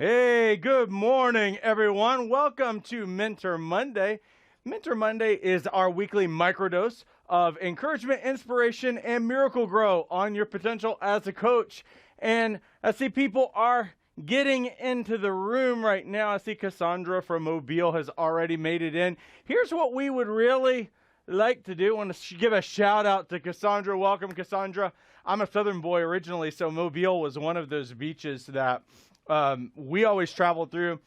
Hey, good morning, everyone. Welcome to Mentor Monday. Mentor Monday is our weekly microdose of encouragement, inspiration, and miracle grow on your potential as a coach. And I see people are getting into the room right now. I see Cassandra from Mobile has already made it in. Here's what we would really like to do. I want to give a shout out to Cassandra. Welcome, Cassandra. I'm a Southern boy originally, so Mobile was one of those beaches that we always traveled through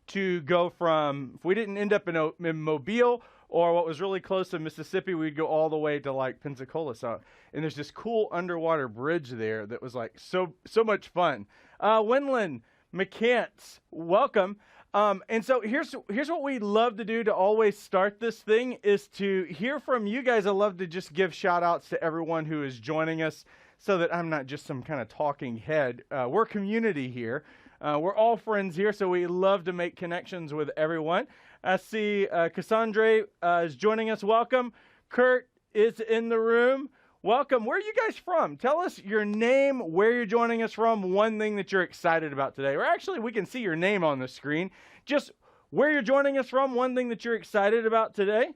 to go from, if we didn't end up in Mobile or what was really close to Mississippi, we'd go all the way to like Pensacola. So, and there's this cool underwater bridge there that was like so much fun. Winland, McCants, welcome. And so here's what we love to do to always start this thing is to hear from you guys. I love to just give shout outs to everyone who is joining us so that I'm not just some kind of talking head. We're community here. We're all friends here, so we love to make connections with everyone. I see Cassandra is joining us. Welcome. Kurt is in the room. Welcome. Where are you guys from? Tell us your name, where you're joining us from, one thing that you're excited about today. Or actually, we can see your name on the screen. Just where you're joining us from, one thing that you're excited about today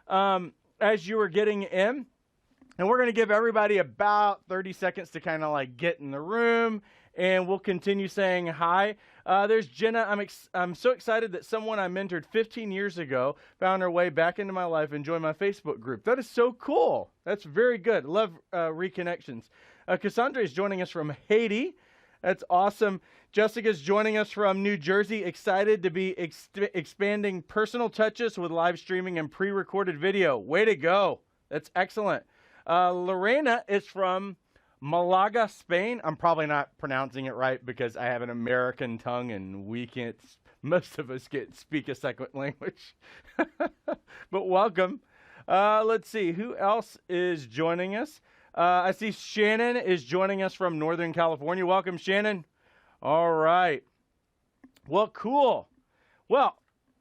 as you are getting in. And we're going to give everybody about 30 seconds to kind of like get in the room, and we'll continue saying hi. There's Jenna. I'm so excited that someone I mentored 15 years ago found her way back into my life and joined my Facebook group. That is so cool. That's very good. Love reconnections. Cassandra is joining us from Haiti. That's awesome. Jessica's joining us from New Jersey. Excited to be expanding personal touches with live streaming and pre-recorded video. Way to go. That's excellent. Lorena is from Malaga, Spain. I'm probably not pronouncing it right because I have an American tongue and we can't, most of us can't speak a second language. But welcome. Let's see, who else is joining us? I see Shannon is joining us from Northern California. Welcome, Shannon. All right. Well, cool. Well,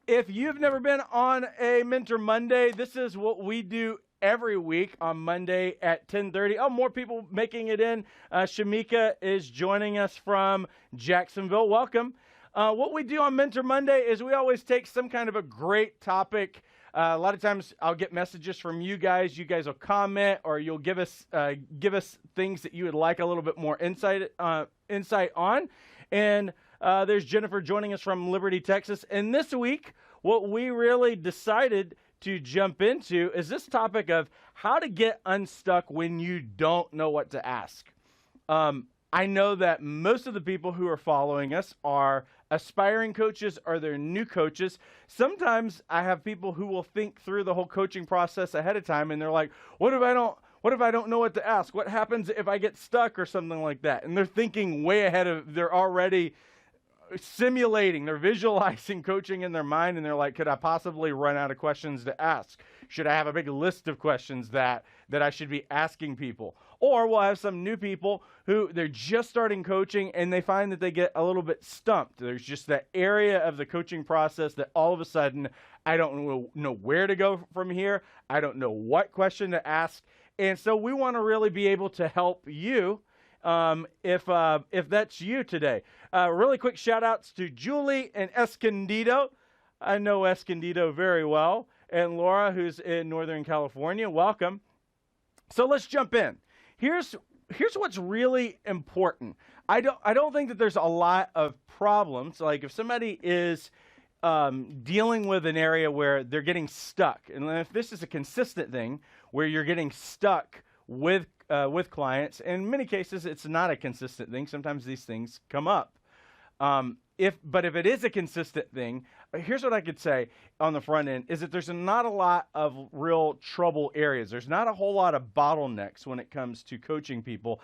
if you've never been on a Mentor Monday, this is what we do every week on Monday at 10:30. Oh, more people making it in. Shamika is joining us from Jacksonville. Welcome. What we do on Mentor Monday is we always take some kind of a great topic. A lot of times I'll get messages from you guys. You guys will comment or you'll give us things that you would like a little bit more insight on. And there's Jennifer joining us from Liberty, Texas. And this week, what we really decided to jump into is this topic of how to get unstuck when you don't know what to ask. I know that most of the people who are following us are aspiring coaches or they're new coaches. Sometimes I have people who will think through the whole coaching process ahead of time and they're like, what if I don't know what to ask? What happens if I get stuck or something like that? And they're thinking way ahead of, they're already simulating, they're visualizing coaching in their mind, and they're like, could I possibly run out of questions to ask? Should I have a big list of questions that I should be asking people? Or we'll have some new people who they're just starting coaching and they find that they get a little bit stumped. There's just that area of the coaching process that all of a sudden, I don't know where to go from here. I don't know what question to ask. And so we want to really be able to help you if that's you today. Really quick shout outs to Julie and Escondido. I know Escondido very well. And Laura, who's in Northern California. Welcome. So let's jump in. Here's what's really important. I don't think that there's a lot of problems. Like if somebody is dealing with an area where they're getting stuck, and if this is a consistent thing where you're getting stuck with clients. In many cases, it's not a consistent thing. Sometimes these things come up. But if it is a consistent thing, here's what I could say on the front end is that there's not a lot of real trouble areas. There's not a whole lot of bottlenecks when it comes to coaching people.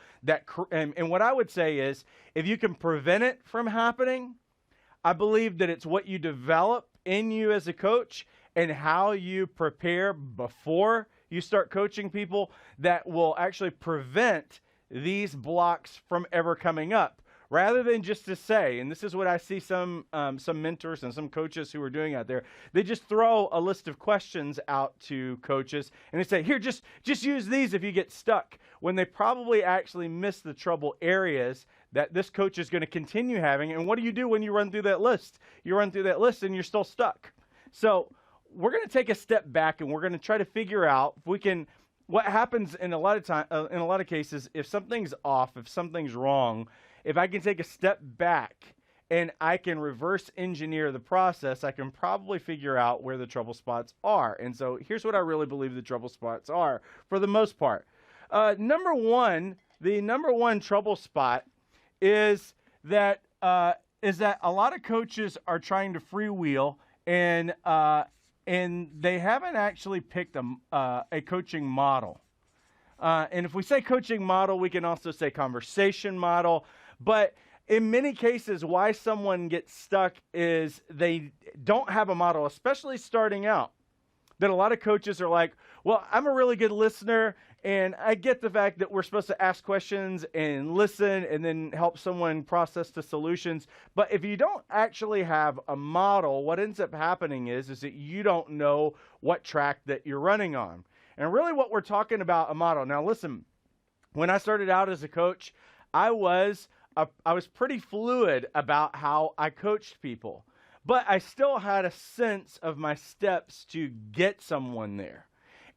And what I would say is if you can prevent it from happening, I believe that it's what you develop in you as a coach and how you prepare before you start coaching people that will actually prevent these blocks from ever coming up. Rather than just to say, and this is what I see some mentors and some coaches who are doing out there, they just throw a list of questions out to coaches and they say, here, just use these if you get stuck, when they probably actually miss the trouble areas that this coach is going to continue having. And what do you do when you run through that list? You run through that list and you're still stuck. So we're going to take a step back and we're going to try to figure out if we can, what happens in a lot of cases, if something's off, if something's wrong, if I can take a step back and I can reverse engineer the process, I can probably figure out where the trouble spots are. And so here's what I really believe the trouble spots are for the most part. The number one trouble spot is that a lot of coaches are trying to freewheel and they haven't actually picked a coaching model. And if we say coaching model, we can also say conversation model. But in many cases, why someone gets stuck is they don't have a model, especially starting out. That a lot of coaches are like, well, I'm a really good listener, and I get the fact that we're supposed to ask questions and listen and then help someone process the solutions. But if you don't actually have a model, what ends up happening is that you don't know what track that you're running on. And really what we're talking about a model. Now listen, when I started out as a coach, I was pretty fluid about how I coached people, but I still had a sense of my steps to get someone there.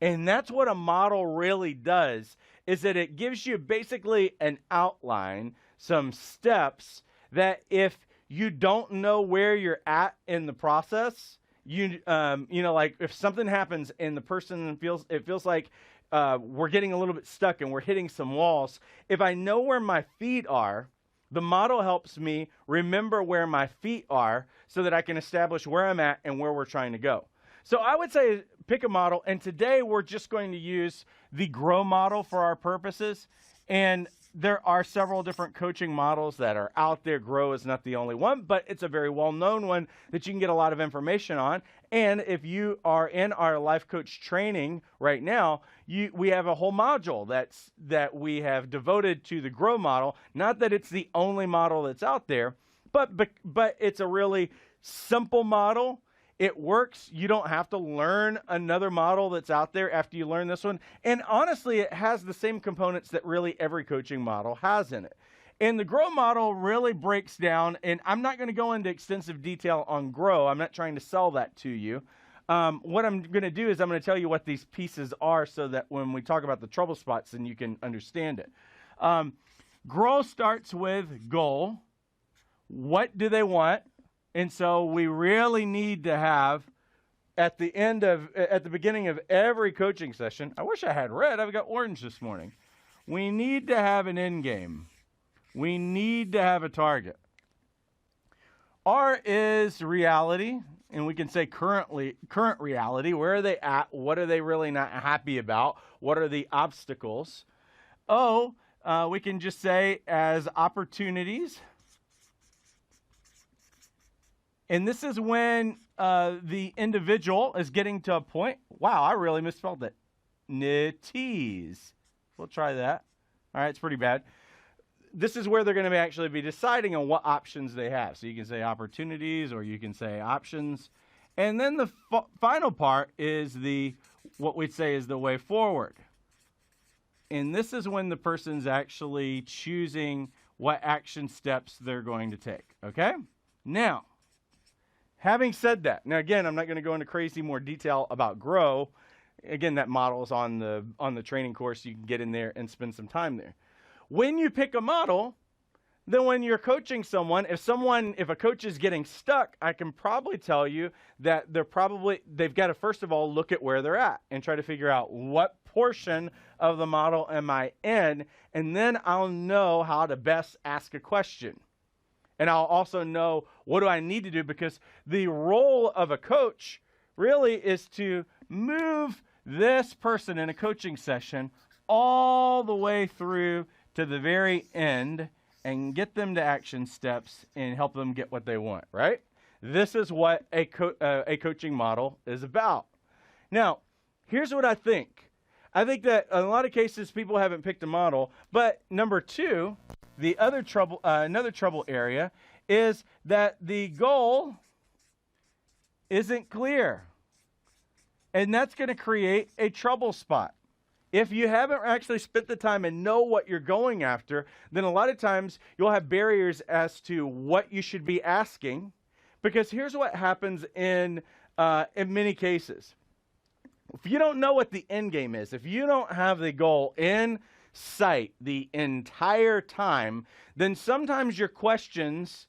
And that's what a model really does, is that it gives you basically an outline, some steps that if you don't know where you're at in the process, like if something happens and the person feels like we're getting a little bit stuck and we're hitting some walls, if I know where my feet are, the model helps me remember where my feet are so that I can establish where I'm at and where we're trying to go. So I would say pick a model, and today we're just going to use the GROW model for our purposes. And there are several different coaching models that are out there. GROW is not the only one, but it's a very well-known one that you can get a lot of information on. And if you are in our life coach training right now, we have a whole module that we have devoted to the GROW model. Not that it's the only model that's out there, but it's a really simple model. It works. You don't have to learn another model that's out there after you learn this one. And honestly, it has the same components that really every coaching model has in it. And the GROW model really breaks down, and I'm not going to go into extensive detail on GROW. I'm not trying to sell that to you. What I'm going to do is I'm going to tell you what these pieces are so that when we talk about the trouble spots, then you can understand it. GROW starts with goal. What do they want? And so we really need to have, at the beginning of every coaching session, I wish I had red, I've got orange this morning. We need to have an end game. We need to have a target. R is reality, and we can say current reality. Where are they at? What are they really not happy about? What are the obstacles? O, we can just say as opportunities. And this is when the individual is getting to a point. Wow, I really misspelled it. Nitties. We'll try that. All right, it's pretty bad. This is where they're going to actually be deciding on what options they have. So you can say opportunities or you can say options. And then the final part is what we'd say is the way forward. And this is when the person's actually choosing what action steps they're going to take. Okay? Now, having said that, now again, I'm not going to go into crazy more detail about GROW. Again, that model is on the training course. You can get in there and spend some time there. When you pick a model, then when you're coaching someone, if a coach is getting stuck, I can probably tell you that they've got to first of all look at where they're at and try to figure out what portion of the model am I in, and then I'll know how to best ask a question. And I'll also know what do I need to do, because the role of a coach really is to move this person in a coaching session all the way through to the very end and get them to action steps and help them get what they want, right? This is what a coaching model is about. Now, here's what I think. I think that in a lot of cases people haven't picked a model, but number two, another trouble area is that the goal isn't clear. And that's going to create a trouble spot. If you haven't actually spent the time and know what you're going after, then a lot of times you'll have barriers as to what you should be asking. Because here's what happens in many cases. If you don't know what the end game is, if you don't have the goal in sight the entire time, then sometimes your questions,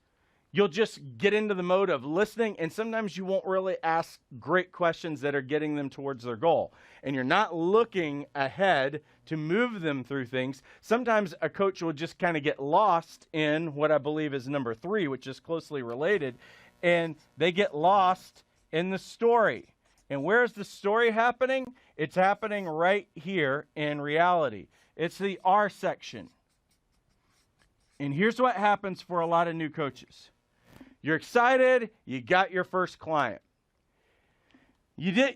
you'll just get into the mode of listening, and sometimes you won't really ask great questions that are getting them towards their goal. And you're not looking ahead to move them through things. Sometimes a coach will just kind of get lost in what I believe is number 3, which is closely related, and they get lost in the story. And where's the story happening? It's happening right here in reality. It's the R section. And here's what happens for a lot of new coaches. You're excited, you got your first client. Many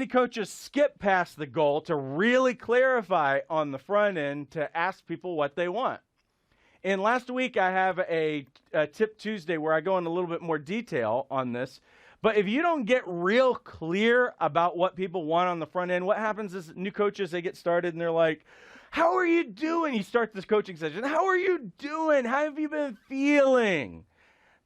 coaches skip past the goal to really clarify on the front end to ask people what they want. And last week I have a Tip Tuesday where I go into a little bit more detail on this. But if you don't get real clear about what people want on the front end, what happens is new coaches, they get started and they're like, how are you doing? You start this coaching session. How are you doing? How have you been feeling?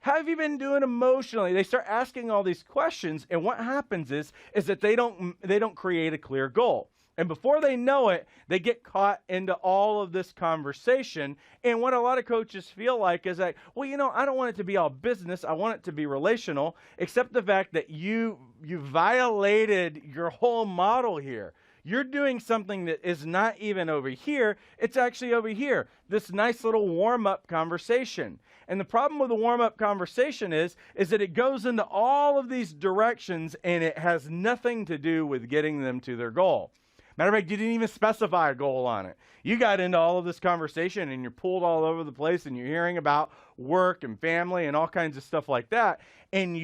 How have you been doing emotionally? They start asking all these questions, and what happens is that they don't create a clear goal. And before they know it, they get caught into all of this conversation. And what a lot of coaches feel like is that, well, I don't want it to be all business. I want it to be relational, except the fact that you violated your whole model here. You're doing something that is not even over here. It's actually over here, this nice little warm-up conversation. And the problem with the warm-up conversation is that it goes into all of these directions, and it has nothing to do with getting them to their goal. Matter of fact, you didn't even specify a goal on it. You got into all of this conversation and you're pulled all over the place and you're hearing about work and family and all kinds of stuff like that. And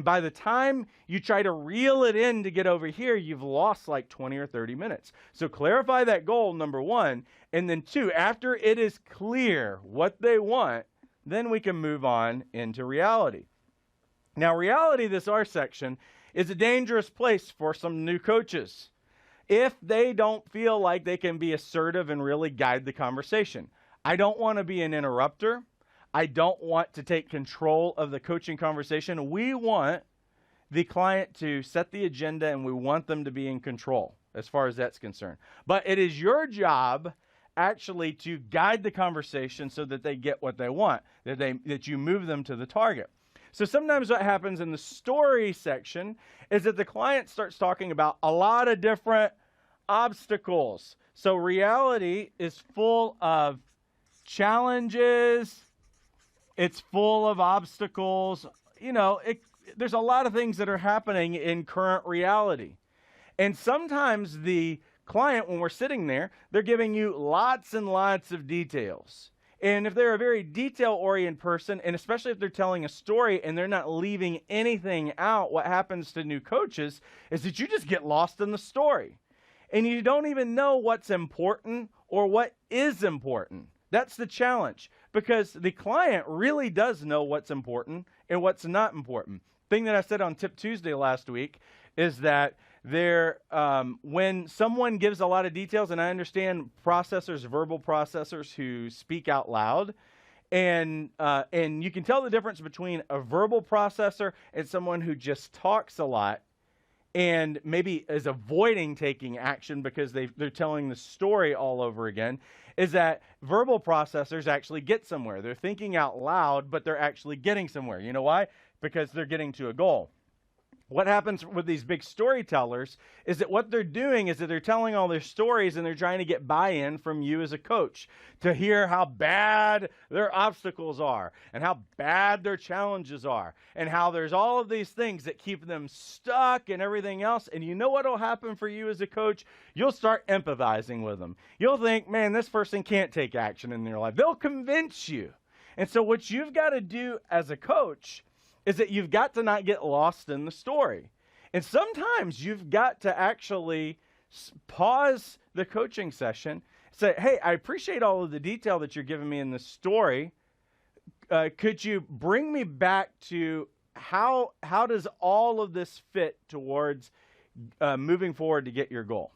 by the time you try to reel it in to get over here, you've lost like 20 or 30 minutes. So clarify that goal, number 1. And then 2, after it is clear what they want, then we can move on into reality. Now, reality, this R section, is a dangerous place for some new coaches if they don't feel like they can be assertive and really guide the conversation. I don't want to be an interrupter. I don't want to take control of the coaching conversation. We want the client to set the agenda, and we want them to be in control as far as that's concerned. But it is your job actually to guide the conversation so that they get what they want, that you move them to the target. So sometimes what happens in the story section is that the client starts talking about a lot of different obstacles. So reality is full of challenges. It's full of obstacles. There's a lot of things that are happening in current reality. And sometimes the client, when we're sitting there, they're giving you lots and lots of details. And if they're a very detail-oriented person, and especially if they're telling a story and they're not leaving anything out, what happens to new coaches is that you just get lost in the story. And you don't even know what's important or what is important. That's the challenge, because the client really does know what's important and what's not important. Thing that I said on Tip Tuesday last week is that when someone gives a lot of details, and I understand verbal processors who speak out loud, and you can tell the difference between a verbal processor and someone who just talks a lot and maybe is avoiding taking action because they're telling the story all over again, is that verbal processors actually get somewhere. They're thinking out loud, but they're actually getting somewhere. You know why? Because they're getting to a goal. What happens with these big storytellers is that what they're doing is that they're telling all their stories and they're trying to get buy-in from you as a coach to hear how bad their obstacles are and how bad their challenges are and how there's all of these things that keep them stuck and everything else. And you know what will happen for you as a coach? You'll start empathizing with them. You'll think, man, this person can't take action in their life. They'll convince you. And so what you've got to do as a coach is that you've got to not get lost in the story. And sometimes you've got to actually pause the coaching session, say, hey, I appreciate all of the detail that you're giving me in this story. Could you bring me back to how does all of this fit towards moving forward to get your goal.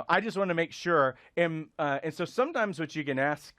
I just want to make sure, and so sometimes what you can ask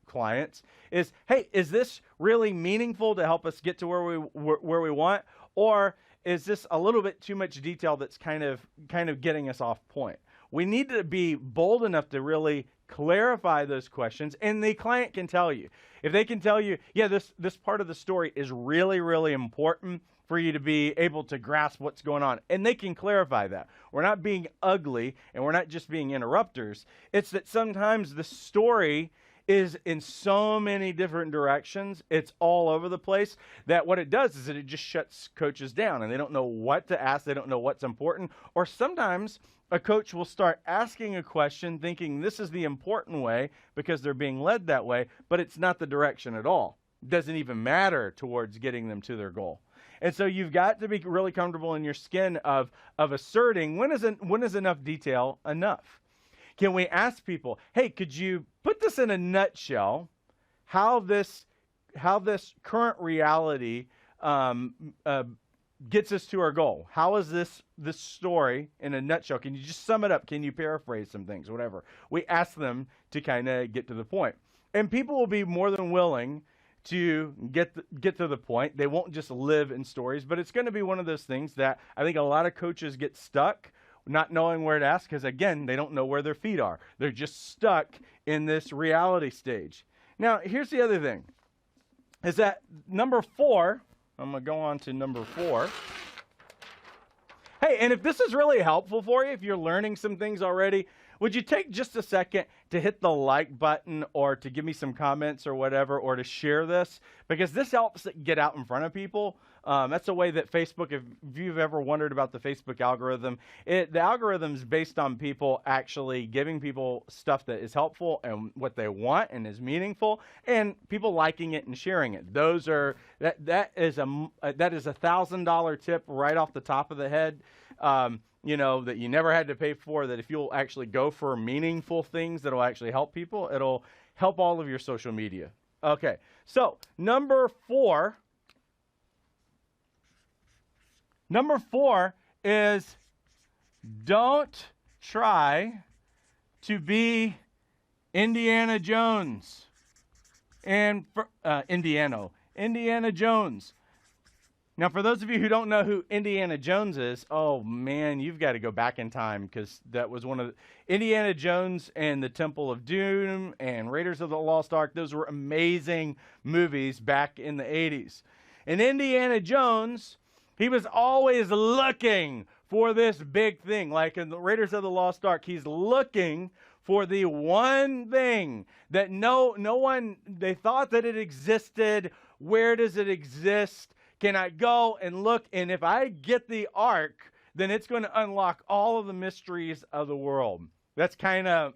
clients is, hey, is this really meaningful to help us get to where we want, or is this a little bit too much detail that's kind of getting us off point? We need to be bold enough to really clarify those questions, and the client can tell you. If they can tell you, yeah, this part of the story is really, really important for you to be able to grasp what's going on, and they can clarify that. We're not being ugly, and we're not just being interrupters. It's that sometimes the story is in so many different directions, it's all over the place, that what it does is that it just shuts coaches down, and they don't know what to ask, they don't know what's important, or sometimes a coach will start asking a question thinking this is the important way because they're being led that way, but it's not the direction at all. It doesn't even matter towards getting them to their goal. And so you've got to be really comfortable in your skin of asserting when is enough detail enough. Can we ask people, hey, could you put this in a nutshell, how this current reality gets us to our goal? How is this story in a nutshell? Can you just sum it up? Can you paraphrase some things, whatever? We ask them to kind of get to the point. And people will be more than willing to get to the point. They won't just live in stories, but it's going to be one of those things that I think a lot of coaches get stuck not knowing where to ask because, again, they don't know where their feet are. They're just stuck in this reality stage. Now, here's the other thing, is that number 4, I'm going to go on to number 4. Hey, and if this is really helpful for you, if you're learning some things already, would you take just a second to hit the like button or to give me some comments or whatever, or to share this? Because this helps it get out in front of people. That's a way that Facebook, if you've ever wondered about the Facebook algorithm, the algorithm is based on people actually giving people stuff that is helpful and what they want and is meaningful, and people liking it and sharing it. That is a $1,000 tip right off the top of the head. That you never had to pay for, that if you'll actually go for meaningful things that will actually help people, it'll help all of your social media. Okay, so number 4 is don't try to be Indiana Jones. And Indiana Jones. Now, for those of you who don't know who Indiana Jones is, oh man, you've got to go back in time, because that was one of Indiana Jones and the Temple of Doom and Raiders of the Lost Ark. Those were amazing movies back in the 80s. And Indiana Jones, he was always looking for this big thing. Like in the Raiders of the Lost Ark, he's looking for the one thing that no one, they thought that it existed. Where does it exist? Can I go and look? And if I get the ark, then it's going to unlock all of the mysteries of the world. That's kind of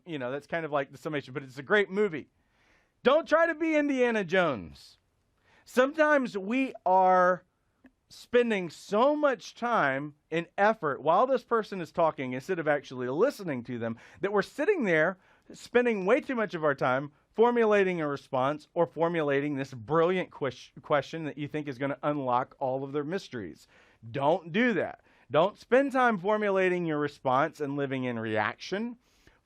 like the summation, but it's a great movie. Don't try to be Indiana Jones. Sometimes we are spending so much time and effort while this person is talking instead of actually listening to them that we're sitting there spending way too much of our time formulating a response or formulating this brilliant question that you think is going to unlock all of their mysteries. Don't do that. Don't spend time formulating your response and living in reaction.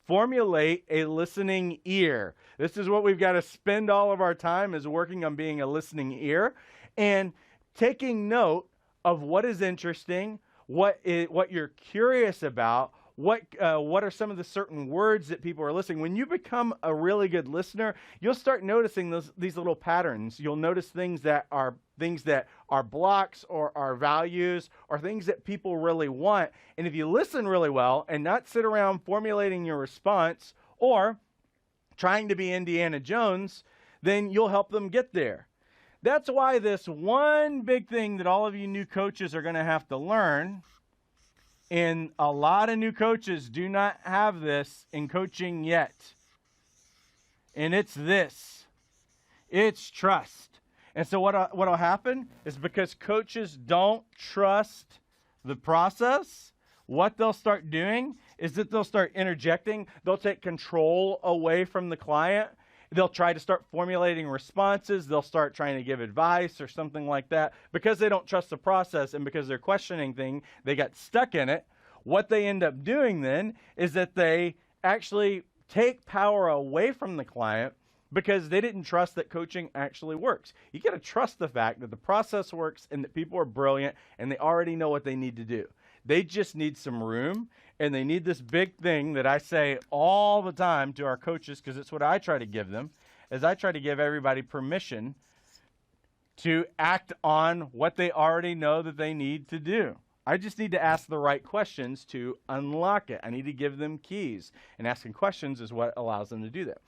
Formulate a listening ear. This is what we've got to spend all of our time, is working on being a listening ear and taking note of what is interesting, what you're curious about, what are some of the certain words that people are listening. When you become a really good listener, you'll start noticing these little patterns. You'll notice things that are blocks or are values or things that people really want. And if you listen really well and not sit around formulating your response or trying to be Indiana Jones, then you'll help them get there. That's why this one big thing that all of you new coaches are going to have to learn, and a lot of new coaches do not have this in coaching yet, and it's this. It's trust. And so what'll happen is, because coaches don't trust the process, what they'll start doing is that they'll start interjecting. They'll take control away from the client. They'll try to start formulating responses. They'll start trying to give advice or something like that. Because they don't trust the process and because they're questioning things, they got stuck in it. What they end up doing then is that they actually take power away from the client because they didn't trust that coaching actually works. You got to trust the fact that the process works and that people are brilliant and they already know what they need to do. They just need some room, and they need this big thing that I say all the time to our coaches, because it's what I try to give them, is I try to give everybody permission to act on what they already know that they need to do. I just need to ask the right questions to unlock it. I need to give them keys, and asking questions is what allows them to do that.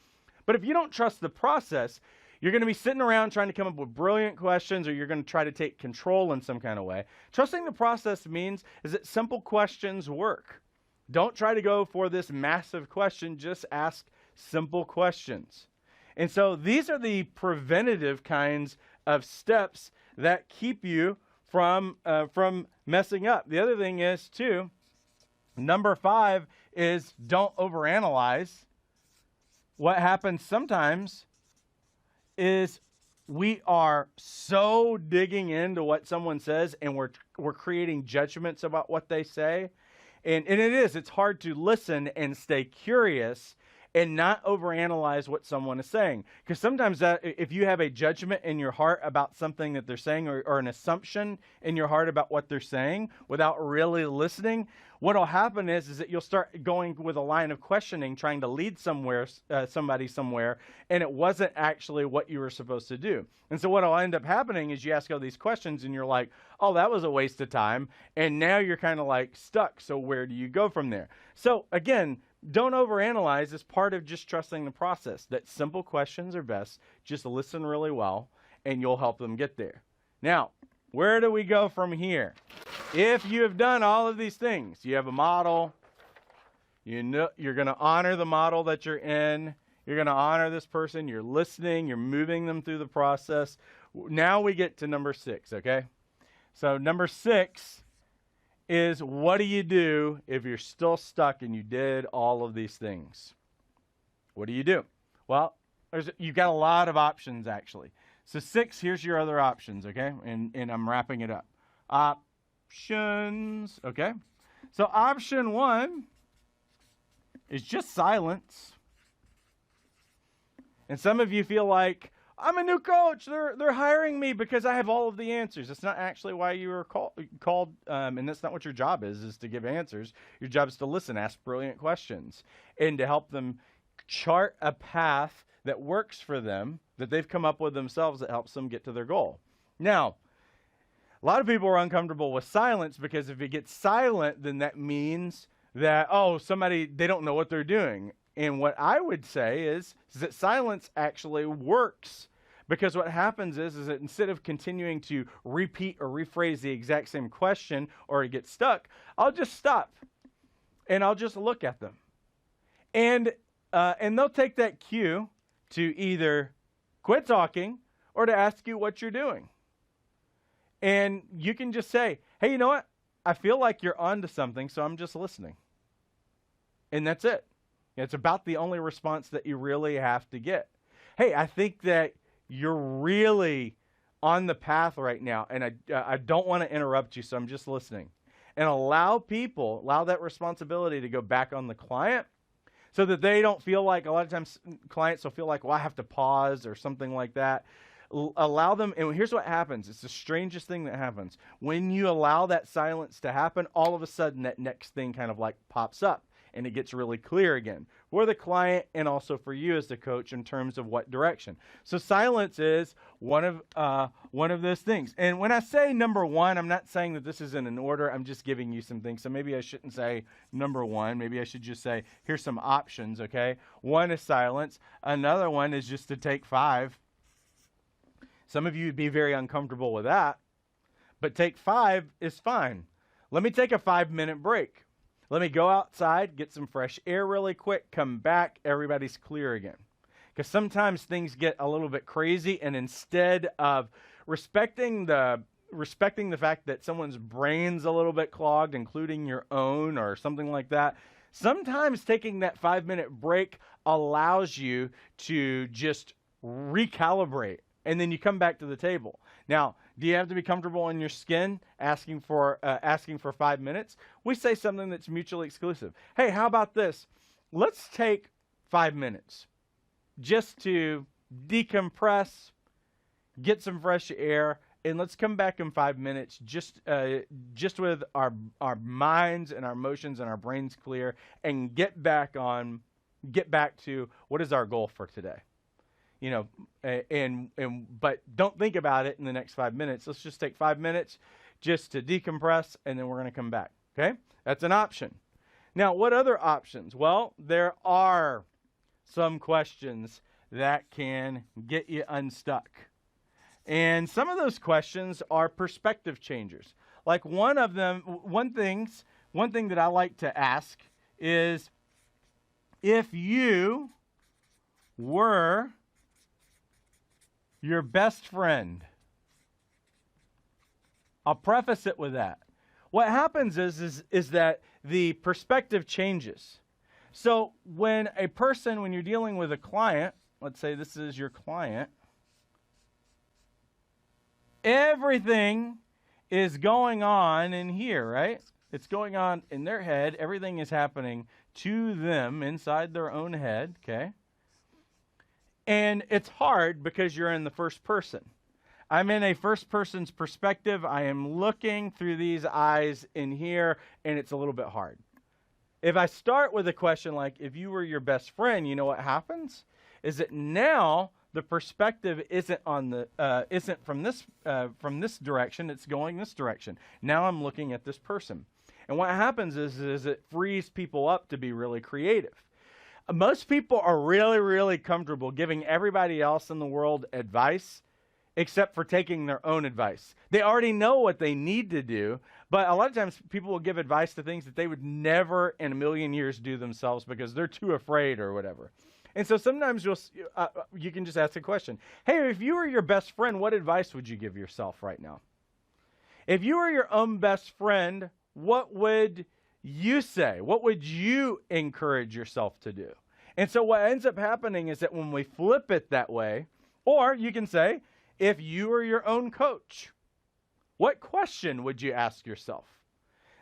But if you don't trust the process, you're going to be sitting around trying to come up with brilliant questions, or you're going to try to take control in some kind of way. Trusting the process means is that simple questions work. Don't try to go for this massive question. Just ask simple questions. And so these are the preventative kinds of steps that keep you from messing up. The other thing is, too, number 5 is don't overanalyze. What happens sometimes is we are so digging into what someone says, and we're creating judgments about what they say. And it's hard to listen and stay curious and not overanalyze what someone is saying. Because sometimes that, if you have a judgment in your heart about something that they're saying, or an assumption in your heart about what they're saying without really listening, what'll happen is that you'll start going with a line of questioning, trying to lead somebody somewhere, and it wasn't actually what you were supposed to do. And so what'll end up happening is you ask all these questions, and you're like, oh, that was a waste of time. And now you're kind of like stuck. So where do you go from there? So again, don't overanalyze as part of just trusting the process. That simple questions are best. Just listen really well, and you'll help them get there. Now, where do we go from here? If you have done all of these things, you have a model, you know, you're going to honor the model that you're in, you're going to honor this person, you're listening, you're moving them through the process. Now we get to number 6, okay? So number 6 is, what do you do if you're still stuck and you did all of these things? What do you do? Well, you've got a lot of options, actually. So 6, here's your other options, okay? And I'm wrapping it up. Options, okay? So option 1 is just silence. And some of you feel like, I'm a new coach. They're hiring me because I have all of the answers. That's not actually why you were called, and that's not what your job is to give answers. Your job is to listen, ask brilliant questions, and to help them chart a path that works for them, that they've come up with themselves, that helps them get to their goal. Now, a lot of people are uncomfortable with silence, because if it gets silent, then that means that, they don't know what they're doing. And what I would say is that silence actually works, because what happens is that instead of continuing to repeat or rephrase the exact same question or get stuck, I'll just stop and I'll just look at them. And they'll take that cue to either quit talking or to ask you what you're doing. And you can just say, hey, you know what? I feel like you're onto something, so I'm just listening. And that's it. It's about the only response that you really have to get. Hey, I think that you're really on the path right now, and I don't want to interrupt you, so I'm just listening. And allow that responsibility to go back on the client, so that they don't feel like, a lot of times clients will feel like, well, I have to pause or something like that. Allow them, and here's what happens. It's the strangest thing that happens. When you allow that silence to happen, all of a sudden that next thing kind of like pops up, and it gets really clear again for the client and also for you as the coach in terms of what direction. So silence is one of those things. And when I say number 1, I'm not saying that this is in an order. I'm just giving you some things. So maybe I shouldn't say number 1. Maybe I should just say, here's some options, okay? 1 is silence. Another one is just to take 5. Some of you would be very uncomfortable with that, but take 5 is fine. Let me take a 5-minute break. Let me go outside, get some fresh air really quick, come back, everybody's clear again. Because sometimes things get a little bit crazy, and instead of respecting the fact that someone's brain's a little bit clogged, including your own or something like that, Sometimes taking that 5-minute break allows you to just recalibrate, and then you come back to the table. Now, do you have to be comfortable in your skin asking for 5 minutes? We say something that's mutually exclusive. Hey, how about this? Let's take 5 minutes just to decompress, get some fresh air, and let's come back in 5 minutes just with our minds and our emotions and our brains clear, and get back to what is our goal for today. You know, but don't think about it in the next 5 minutes. Let's just take 5 minutes just to decompress, and then we're going to come back. Okay? That's an option. Now, what other options? Well, there are some questions that can get you unstuck. And some of those questions are perspective changers. Like one thing that I like to ask is, if you were your best friend. I'll preface it with that. What happens is that the perspective changes. So when you're dealing with a client, let's say this is your client, everything is going on in here, right? It's going on in their head. Everything is happening to them inside their own head, okay? And it's hard because you're in the first person. I'm in a first person's perspective. I am looking through these eyes in here, and it's a little bit hard. If I start with a question like, if you were your best friend, you know what happens? Is that now the perspective isn't from this direction, it's going this direction. Now I'm looking at this person. And what happens is it frees people up to be really creative. Most people are really, really comfortable giving everybody else in the world advice, except for taking their own advice. They already know what they need to do, but a lot of times people will give advice to things that they would never in a million years do themselves because they're too afraid or whatever. And so sometimes you can just ask a question. Hey, if you were your best friend, what advice would you give yourself right now? If you were your own best friend, what would you say? What would you encourage yourself to do? And so what ends up happening is that when we flip it that way, or you can say, if you were your own coach, what question would you ask yourself?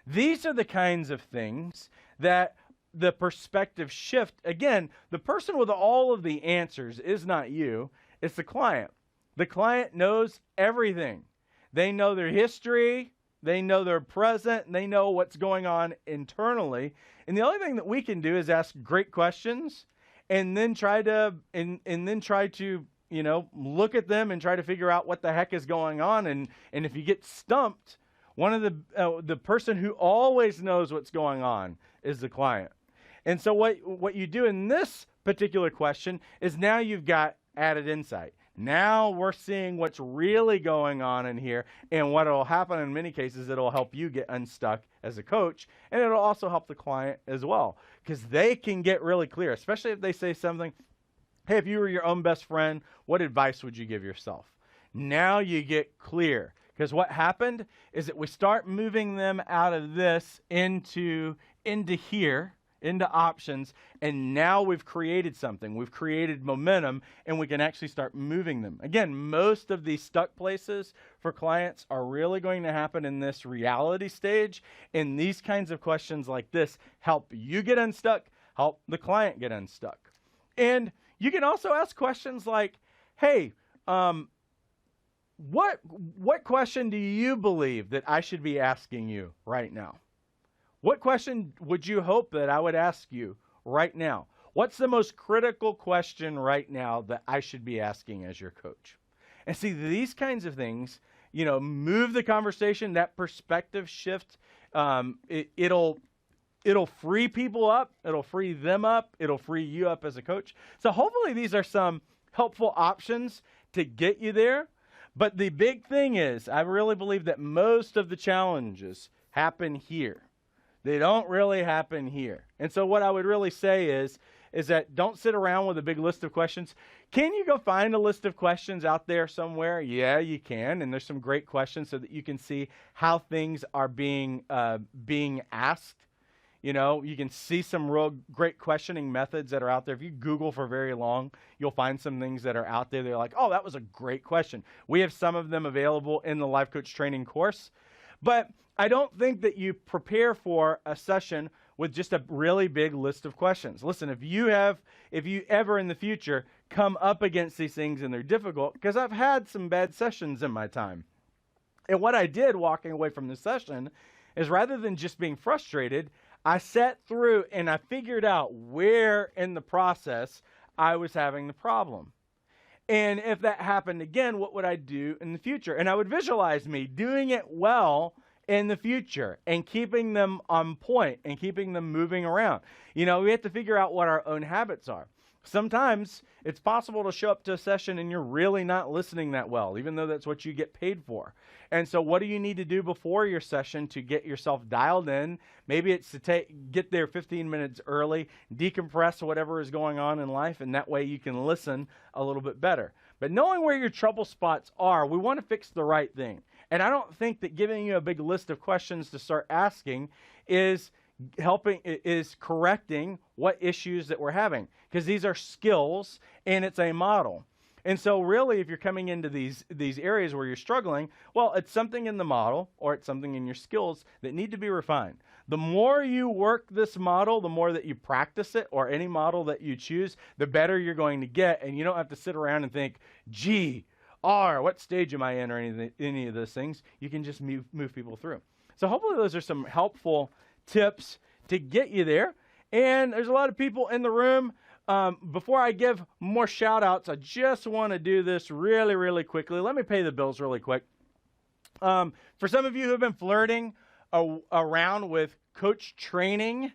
These are the kinds of things that the perspective shift. Again, the person with all of the answers is not you, it's the client. The client knows everything. They know their history, they know their present, and they know what's going on internally. And the only thing that we can do is ask great questions and then try to look at them and try to figure out what the heck is going on. And if you get stumped, one of the person who always knows what's going on is the client. And so what you do in this particular question is now you've got added insight. Now we're seeing what's really going on in here, and what will happen in many cases, it'll help you get unstuck as a coach, and it'll also help the client as well, because they can get really clear, especially if they say something, hey, if you were your own best friend, what advice would you give yourself? Now you get clear, because what happened is that we start moving them out of this into here, into options, and now we've created something. We've created momentum, and we can actually start moving them. Again, most of these stuck places for clients are really going to happen in this reality stage, and these kinds of questions like this help you get unstuck, help the client get unstuck. And you can also ask questions like, hey, what question do you believe that I should be asking you right now? What question would you hope that I would ask you right now? What's the most critical question right now that I should be asking as your coach? And see, these kinds of things, move the conversation, that perspective shift. It'll free people up. It'll free them up. It'll free you up as a coach. So hopefully these are some helpful options to get you there. But the big thing is, I really believe that most of the challenges happen here. They don't really happen here. And so what I would really say is that don't sit around with a big list of questions. Can you go find a list of questions out there somewhere? Yeah, you can. And there's some great questions so that you can see how things are being asked. You know, you can see some real great questioning methods that are out there. If you Google for very long, you'll find some things that are out there. They're like, oh, that was a great question. We have some of them available in the Life Coach training course. But I don't think that you prepare for a session with just a really big list of questions. Listen, if you ever in the future come up against these things and they're difficult, because I've had some bad sessions in my time. And what I did walking away from the session is, rather than just being frustrated, I sat through and I figured out where in the process I was having the problem. And if that happened again, what would I do in the future? And I would visualize me doing it well in the future and keeping them on point and keeping them moving around. You know, we have to figure out what our own habits are. Sometimes it's possible to show up to a session and you're really not listening that well, even though that's what you get paid for. And so what do you need to do before your session to get yourself dialed in? Maybe it's to get there 15 minutes early, decompress whatever is going on in life, and that way you can listen a little bit better. But knowing where your trouble spots are, we want to fix the right thing. And I don't think that giving you a big list of questions to start asking is correcting what issues that we're having, because these are skills and it's a model. And so really, if you're coming into these areas where you're struggling, well, it's something in the model or it's something in your skills that need to be refined. The more you work this model, the more that you practice it, or any model that you choose, the better you're going to get. And you don't have to sit around and think, gee, what stage am I in, or any of those things. You can just move people through. So hopefully those are some helpful tips to get you there. And there's a lot of people in the room. Before I give more shout outs, I just want to do this really, really quickly. Let me pay the bills really quick. For some of you who have been flirting around with coach training,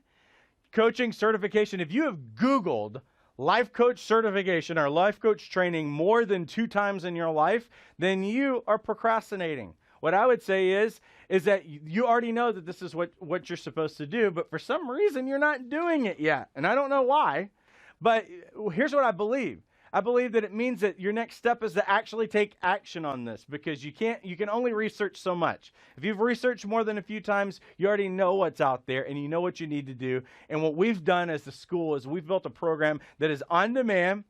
coaching certification, if you have Googled life coach certification or life coach training more than 2 times in your life, then you are procrastinating. What I would say is that you already know that this is what you're supposed to do, but for some reason you're not doing it yet. And I don't know why, but here's what I believe. I believe that it means that your next step is to actually take action on this, because you can only research so much. If you've researched more than a few times, you already know what's out there and you know what you need to do. And what we've done as the school is we've built a program that is on demand,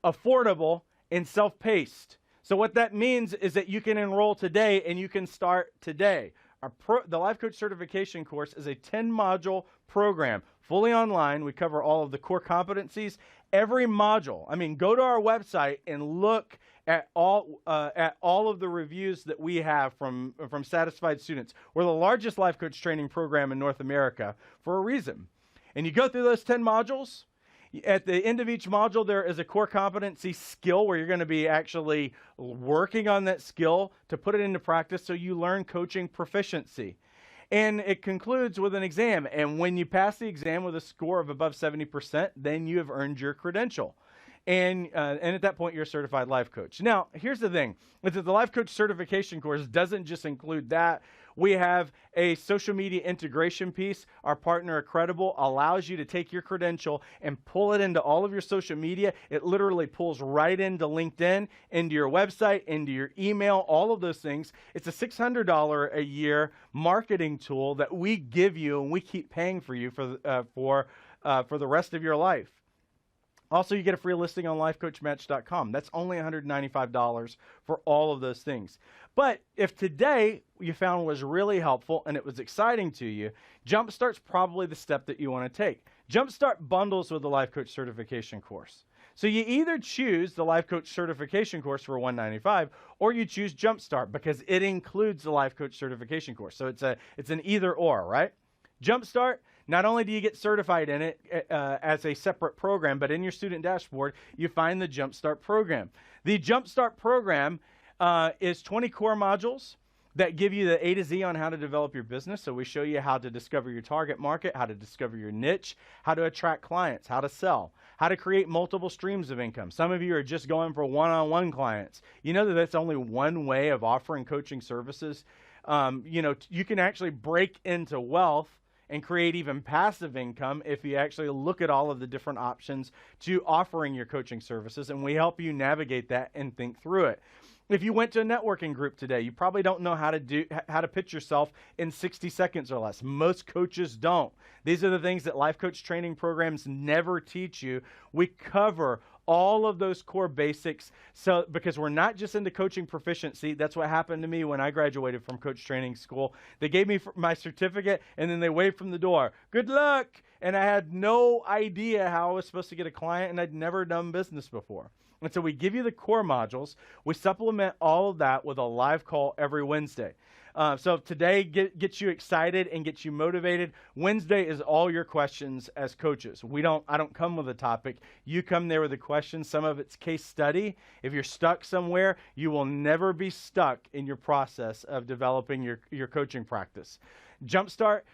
affordable, and self-paced. So what that means is that you can enroll today and you can start today. The Life Coach Certification course is a 10-module program, fully online. We cover all of the core competencies. Every module. I mean, go to our website and look at all of the reviews that we have from satisfied students. We're the largest life coach training program in North America for a reason. And you go through those 10 modules. At the end of each module, there is a core competency skill where you're going to be actually working on that skill to put it into practice so you learn coaching proficiency. And it concludes with an exam. And when you pass the exam with a score of above 70%, then you have earned your credential. And at that point, you're a certified life coach. Now, here's the thing. The Life Coach Certification course doesn't just include that. We have a social media integration piece. Our partner, Accredible, allows you to take your credential and pull it into all of your social media. It literally pulls right into LinkedIn, into your website, into your email, all of those things. It's a $600 a year marketing tool that we give you and we keep paying for you for the rest of your life. Also, you get a free listing on lifecoachmatch.com. That's only $195 for all of those things. But if today you found was really helpful and it was exciting to you, Jumpstart's probably the step that you want to take. Jumpstart bundles with the Life Coach Certification course. So you either choose the Life Coach Certification course for $195, or you choose Jumpstart because it includes the Life Coach Certification course. So it's an either or, right? Jumpstart, not only do you get certified in it as a separate program, but in your student dashboard, you find the Jumpstart program. The Jumpstart program is 20 core modules that give you the A to Z on how to develop your business. So we show you how to discover your target market, how to discover your niche, how to attract clients, how to sell, how to create multiple streams of income. Some of you are just going for one-on-one clients. You know that that's only one way of offering coaching services. You can actually break into wealth and create even passive income if you actually look at all of the different options to offering your coaching services, and we help you navigate that and think through it. If you went to a networking group today, you probably don't know how to pitch yourself in 60 seconds or less. Most coaches don't. These are the things that life coach training programs never teach you. We cover all of those core basics, so because we're not just into coaching proficiency. That's what happened to me when I graduated from coach training school. They gave me my certificate, and then they waved from the door, "Good luck," and I had no idea how I was supposed to get a client, and I'd never done business before. And so we give you the core modules. We supplement all of that with a live call every Wednesday. So today gets you excited and gets you motivated. Wednesday is all your questions as coaches. I don't come with a topic. You come there with a question. Some of it's case study. If you're stuck somewhere, you will never be stuck in your process of developing your coaching practice. Jumpstart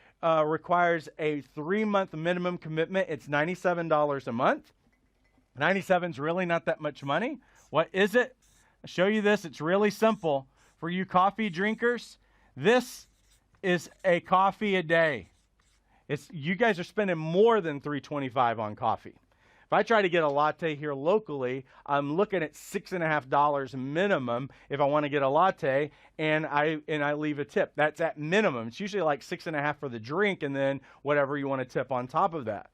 requires a 3-month minimum commitment. It's $97 a month. 97 is really not that much money. What is it? I'll show you this. It's really simple. For you coffee drinkers, this is a coffee a day. You guys are spending more than $3.25 on coffee. If I try to get a latte here locally, I'm looking at $6.50 minimum if I want to get a latte, and I leave a tip. That's at minimum. It's usually like $6.50 for the drink, and then whatever you want to tip on top of that.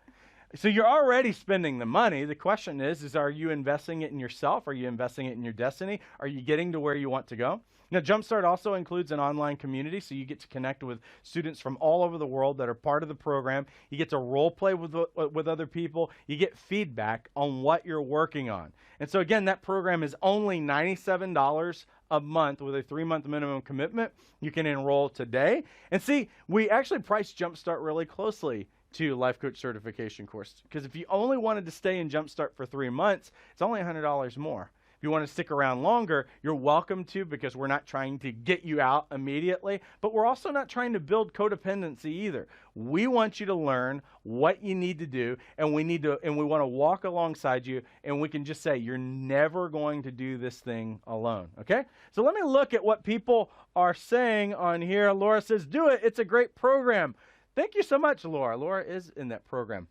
So you're already spending the money. The question is are you investing it in yourself? Are you investing it in your destiny? Are you getting to where you want to go? Now, Jumpstart also includes an online community, so you get to connect with students from all over the world that are part of the program. You get to role play with other people. You get feedback on what you're working on. And so, again, that program is only $97 a month with a 3-month minimum commitment. You can enroll today. And see, we actually priced Jumpstart really closely to Life Coach Certification course, because if you only wanted to stay in Jumpstart for 3 months, it's only $100 more. If you want to stick around longer, you're welcome to, because we're not trying to get you out immediately, but we're also not trying to build codependency either. We want you to learn what you need to do, and we want to walk alongside you, and we can just say you're never going to do this thing alone, okay? So let me look at what people are saying on here. Laura says, "Do it. It's a great program." Thank you so much, Laura. Laura is in that program.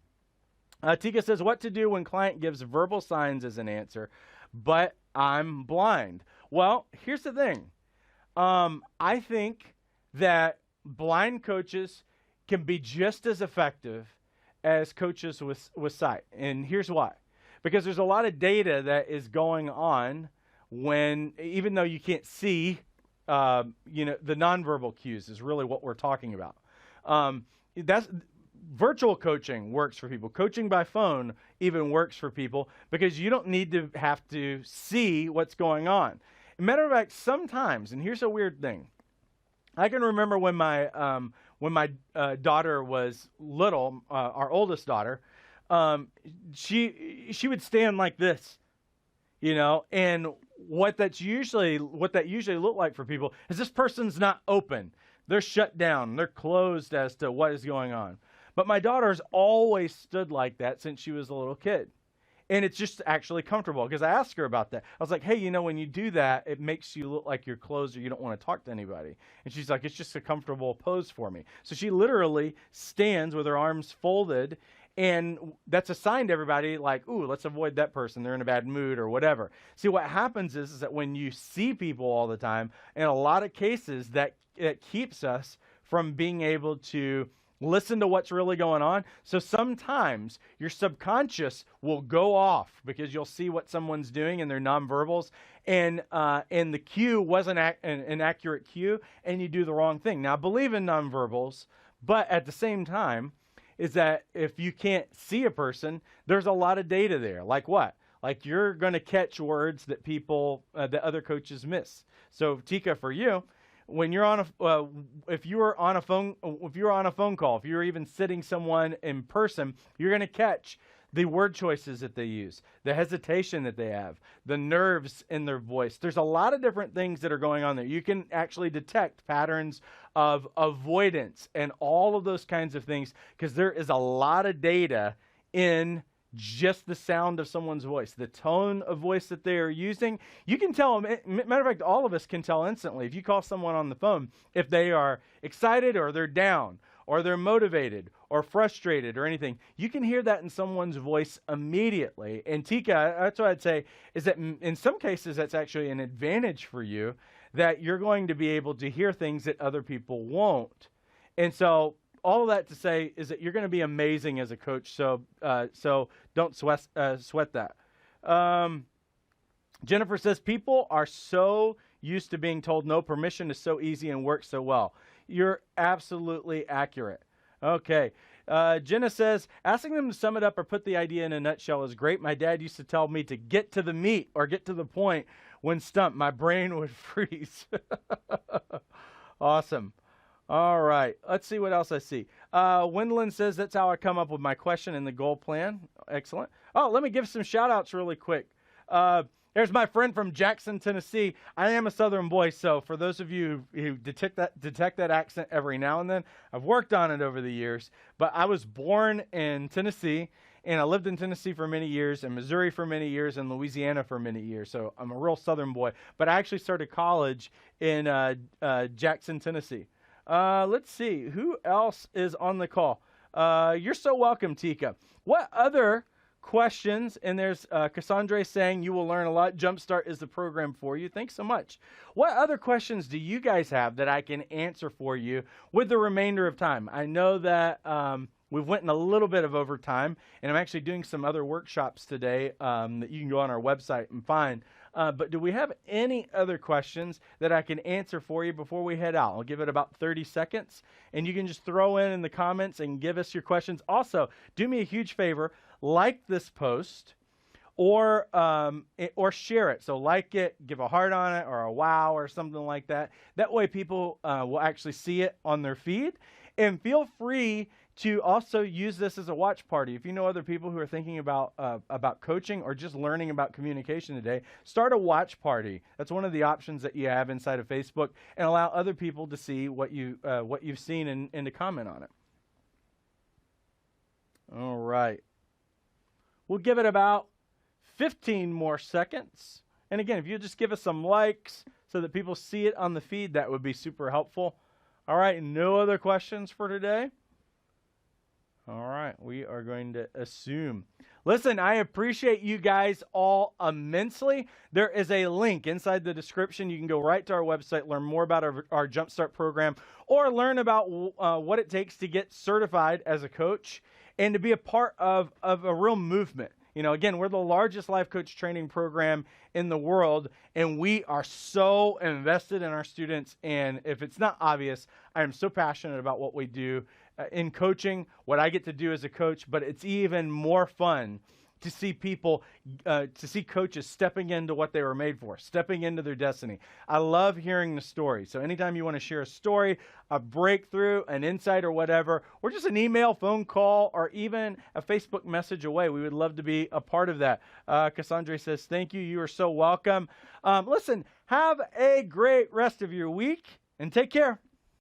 Tika says, "What to do when client gives verbal signs as an answer, but I'm blind?" Well, here's the thing. I think that blind coaches can be just as effective as coaches with sight. And here's why. Because there's a lot of data that is going on even though you can't see, the nonverbal cues is really what we're talking about. That's virtual coaching works for people. Coaching by phone even works for people because you don't need to have to see what's going on. Matter of fact, sometimes, and here's a weird thing. I can remember when my daughter was little, our oldest daughter, she would stand like this, and what that usually looked like for people is this person's not open. They're shut down. They're closed as to what is going on. But my daughter's always stood like that since she was a little kid. And it's just actually comfortable because I asked her about that. I was like, "Hey, when you do that, it makes you look like you're closed or you don't want to talk to anybody." And she's like, "It's just a comfortable pose for me." So she literally stands with her arms folded, and that's a sign to everybody like, "Ooh, let's avoid that person. They're in a bad mood," or whatever. See, what happens is that when you see people all the time, in a lot of cases, that it keeps us from being able to listen to what's really going on. So sometimes your subconscious will go off because you'll see what someone's doing in their nonverbals, and the cue wasn't an accurate cue, and you do the wrong thing. Now, I believe in nonverbals, but at the same time, is that if you can't see a person, there's a lot of data there. Like what? Like you're going to catch words that that other coaches miss. So Tika, for you, when you're if you're on a phone call, if you're even sitting someone in person, you're going to catch the word choices that they use, the hesitation that they have, the nerves in their voice. There's a lot of different things that are going on there. You can actually detect patterns of avoidance and all of those kinds of things because there is a lot of data in just the sound of someone's voice, the tone of voice that they are using. You can tell them, matter of fact, all of us can tell instantly if you call someone on the phone if they are excited or they're down or they're motivated or frustrated or anything, you can hear that in someone's voice immediately. And Tika, that's what I'd say, is that in some cases that's actually an advantage for you, that you're going to be able to hear things that other people won't. And so all of that to say is that you're going to be amazing as a coach. So don't sweat that. Jennifer says, people are so used to being told no, permission is so easy and works so well. You're absolutely accurate. Okay. Jenna says, asking them to sum it up or put the idea in a nutshell is great. My dad used to tell me to get to the meat or get to the point when stumped. My brain would freeze. Awesome. All right. Let's see what else I see. Wendland says, that's how I come up with my question and the goal plan. Excellent. Oh, let me give some shout outs really quick. There's my friend from Jackson, Tennessee. I am a Southern boy, so for those of you who detect that accent every now and then, I've worked on it over the years. But I was born in Tennessee, and I lived in Tennessee for many years, in Missouri for many years, and Louisiana for many years. So I'm a real Southern boy. But I actually started college in Jackson, Tennessee. Let's see. Who else is on the call? You're so welcome, Tika. What other questions? And there's Cassandra saying you will learn a lot. Jumpstart is the program for you. Thanks so much. What other questions do you guys have that I can answer for you with the remainder of time? I know that we've went in a little bit of overtime, and I'm actually doing some other workshops today that you can go on our website and find. But do we have any other questions that I can answer for you before we head out? I'll give it about 30 seconds, and you can just throw in the comments and give us your questions. Also, do me a huge favor, like this post or share it. So like it, give a heart on it or a wow or something like that. That way people will actually see it on their feed. And feel free to also use this as a watch party. If you know other people who are thinking about coaching or just learning about communication today, start a watch party. That's one of the options that you have inside of Facebook, and allow other people to see what you've seen and to comment on it. All right. We'll give it about 15 more seconds. And again, if you just give us some likes so that people see it on the feed, that would be super helpful. All right, no other questions for today? All right, we are going to assume. Listen, I appreciate you guys all immensely. There is a link inside the description. You can go right to our website, learn more about our Jumpstart program, or learn about what it takes to get certified as a coach and to be a part of a real movement. You know, again, we're the largest life coach training program in the world, and we are so invested in our students. And if it's not obvious, I am so passionate about what we do in coaching, what I get to do as a coach, but it's even more fun to see people, to see coaches stepping into what they were made for, stepping into their destiny. I love hearing the story. So anytime you want to share a story, a breakthrough, an insight or whatever, or just an email, phone call, or even a Facebook message away, we would love to be a part of that. Cassandra says, thank you. You are so welcome. Listen, have a great rest of your week and take care.